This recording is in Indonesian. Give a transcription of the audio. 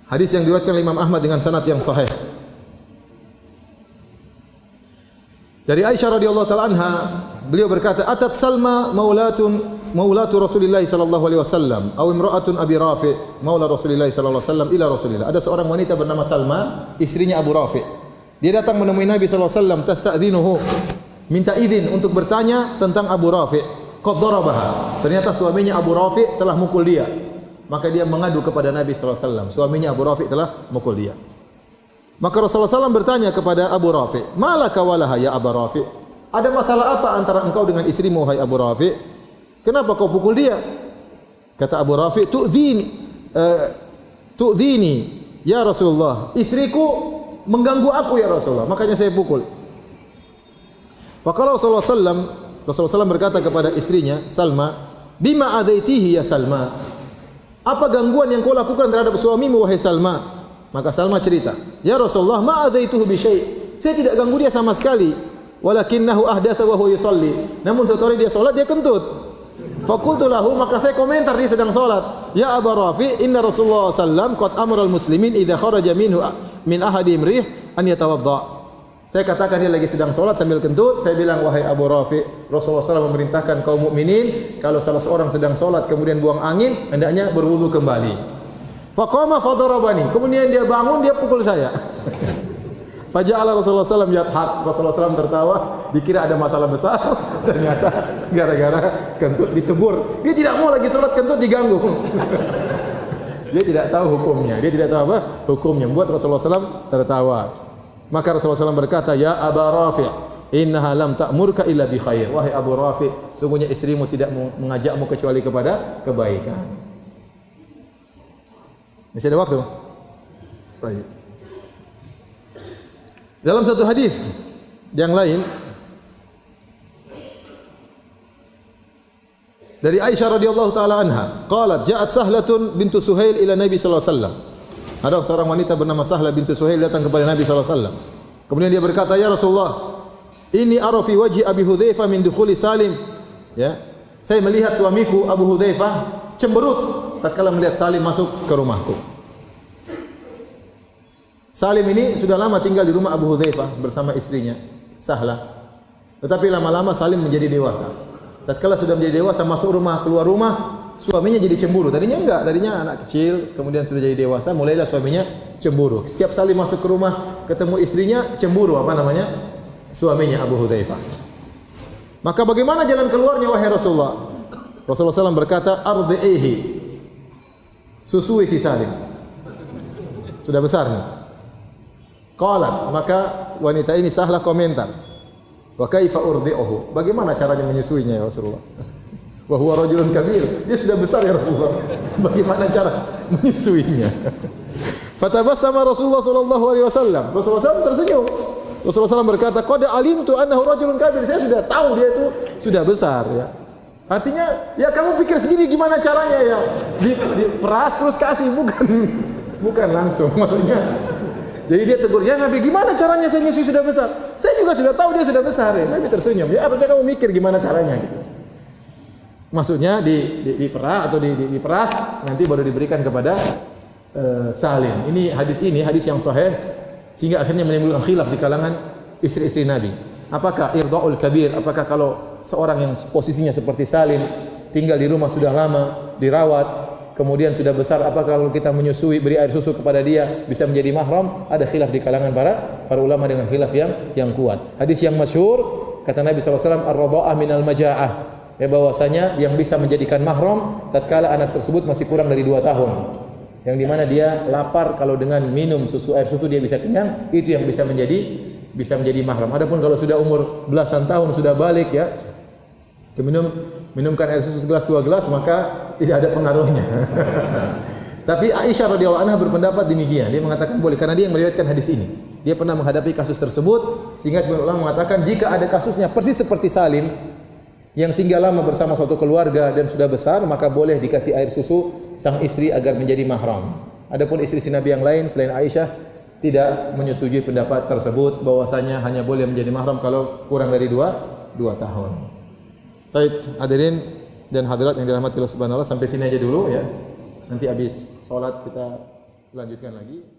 Hadis yang diriwayatkan oleh Imam Ahmad dengan sanad yang sahih. Dari Aisyah radhiyallahu taala anha, beliau berkata, "Atat Salma maulatu Rasulillah sallallahu alaihi wasallam, aw imra'atun Abi Rafi, maula Rasulillah sallallahu alaihi wasallam ila Rasulillah." Ada seorang wanita bernama Salma, istrinya Abu Rafi. Dia datang menemui Nabi sallallahu alaihi wasallam, tasta'dzinuhu, minta izin untuk bertanya tentang Abu Rafi. Qad darabaha. Ternyata suaminya Abu Rafi telah mukul dia. Maka dia mengadu kepada Nabi sallallahu alaihi wasallam, suaminya Abu Rafi telah mukul dia. Maka Rasulullah SAW bertanya kepada Abu Rafi, "Malaka walaha ya Abu Rafi?" Ada masalah apa antara engkau dengan istrimu, hai Abu Rafi? Kenapa kau pukul dia? Kata Abu Rafi, tu'dhini ya Rasulullah. Istriku mengganggu aku ya Rasulullah, makanya saya pukul. Faqala Rasulullah SAW berkata kepada istrinya, Salma, "Bima adaitihi ya Salma?" Apa gangguan yang kau lakukan terhadap suamimu, wahai Salma? Maka Salma cerita, "Ya Rasulullah, ma adaituhu bi syai'." Saya tidak ganggu dia sama sekali. Walakinnahu ahdatha wa huwa yusalli. Namun suatu hari dia salat, dia kentut. Faqultu lahu, maka saya komentar dia sedang salat. "Ya Abu Rafi, inna Rasulullah sallam qad amara al-muslimin idza kharaja minhu min ahadihim rih an yatawadda." Saya katakan dia lagi sedang salat sambil kentut, saya bilang, "Wahai Abu Rafi, Rasulullah SAW memerintahkan kaum mukminin kalau salah seorang sedang salat kemudian buang angin, hendaknya berwudu kembali." Faqama fadarabani. Kemudian dia bangun, dia pukul saya. Faja'ala Rasulullah SAW yadhak. Rasulullah SAW tertawa, dikira ada masalah besar. Ternyata gara-gara kentut ditegur. Dia tidak mau lagi salat kentut diganggu. Dia tidak tahu hukumnya. Dia tidak tahu apa hukumnya. Buat Rasulullah SAW tertawa. Maka Rasulullah SAW berkata, "Ya Aba Rafi', innaha lam ta'murka illa bi khair." Wahai Abu Rafi', sungguhnya istrimu tidak mengajakmu kecuali kepada kebaikan. Masih ada waktu? Baik. Dalam satu hadis yang lain dari Aisyah radhiyallahu taala anha, qalat ja'at Sahlatun bintu Suhail ila Nabi sallallahu alaihi wasallam. Ada seorang wanita bernama Sahlah bintu Suhail datang kepada Nabi sallallahu alaihi wasallam. Kemudian dia berkata, "Ya Rasulullah, ini ara fi wajhi Abi Hudzaifah min dukhuli Salim." Ya. Saya melihat suamiku Abu Hudzaifah cemberut tatkala melihat Salim masuk ke rumahku. Salim ini sudah lama tinggal di rumah Abu Hudzaifah bersama istrinya Sahlah. Tetapi lama-lama Salim menjadi dewasa. Tatkala sudah menjadi dewasa, masuk rumah, keluar rumah, suaminya jadi cemburu. Tadinya enggak, tadinya anak kecil, kemudian sudah jadi dewasa, mulailah suaminya cemburu. Setiap Salim masuk ke rumah, ketemu istrinya, cemburu suaminya Abu Hudzaifah. Maka bagaimana jalan keluarnya, wahai Rasulullah? Rasulullah SAW berkata, "Ardi'ihi." Susui si Salim. Sudah besar nih. Qalat, maka wanita ini Sahlah komentar, "Wa kaifa urdi'uhu?" Bagaimana caranya menyusuinya ya Rasulullah? Wa huwa rajulun kabir. Dia sudah besar ya Rasulullah. Bagaimana cara menyusuinya? Fatabassama Rasulullah sallallahu alaihi wasallam. Rasulullah SAW tersenyum. Rasulullah SAW berkata, "Qad alimtu annahu rajulun kabir." Saya sudah tahu dia itu sudah besar ya. Artinya, ya kamu pikir sendiri gimana caranya ya? Diperas terus kasih, bukan langsung. Maksudnya, jadi dia tegur, "Ya Nabi, gimana caranya saya nyusui sudah besar?" Saya juga sudah tahu dia sudah besar ya. Nabi tersenyum. Ya artinya kamu mikir gimana caranya gitu. Maksudnya diperas atau diperas nanti baru diberikan kepada Salim. Ini hadis yang sahih sehingga akhirnya menimbulkan khilaf di kalangan istri-istri Nabi. Apakah irda'ul kabir? Apakah kalau seorang yang posisinya seperti Salim tinggal di rumah sudah lama, dirawat, kemudian sudah besar, apakah kalau kita menyusui, beri air susu kepada dia bisa menjadi mahram? Ada khilaf di kalangan para ulama dengan khilaf yang kuat. Hadis yang masyhur kata Nabi SAW, "Ar-radha'ah minal maja'ah." Ya, bahwasanya yang bisa menjadikan mahram tatkala anak tersebut masih kurang dari 2 tahun. Yang dimana dia lapar, kalau dengan minum air susu dia bisa kenyang, itu yang bisa menjadi mahram. Adapun kalau sudah umur belasan tahun, sudah balik ya, minumkan air susu segelas 2 gelas, maka tidak ada pengaruhnya. Tapi Aisyah radhiyallahu anha berpendapat demikian. Dia mengatakan boleh karena dia yang meriwayatkan hadis ini. Dia pernah menghadapi kasus tersebut sehingga sebagian ulama mengatakan jika ada kasusnya persis seperti Salim yang tinggal lama bersama suatu keluarga dan sudah besar, maka boleh dikasih air susu sang istri agar menjadi mahram. Adapun istri Nabi yang lain selain Aisyah tidak menyetujui pendapat tersebut, bahwasanya hanya boleh menjadi mahram kalau kurang dari 2 tahun. Baik, hadirin dan hadirat yang dirahmati Allah Subhanahu wa taala, sampai sini aja dulu ya. Nanti habis salat kita Lanjutkan lagi.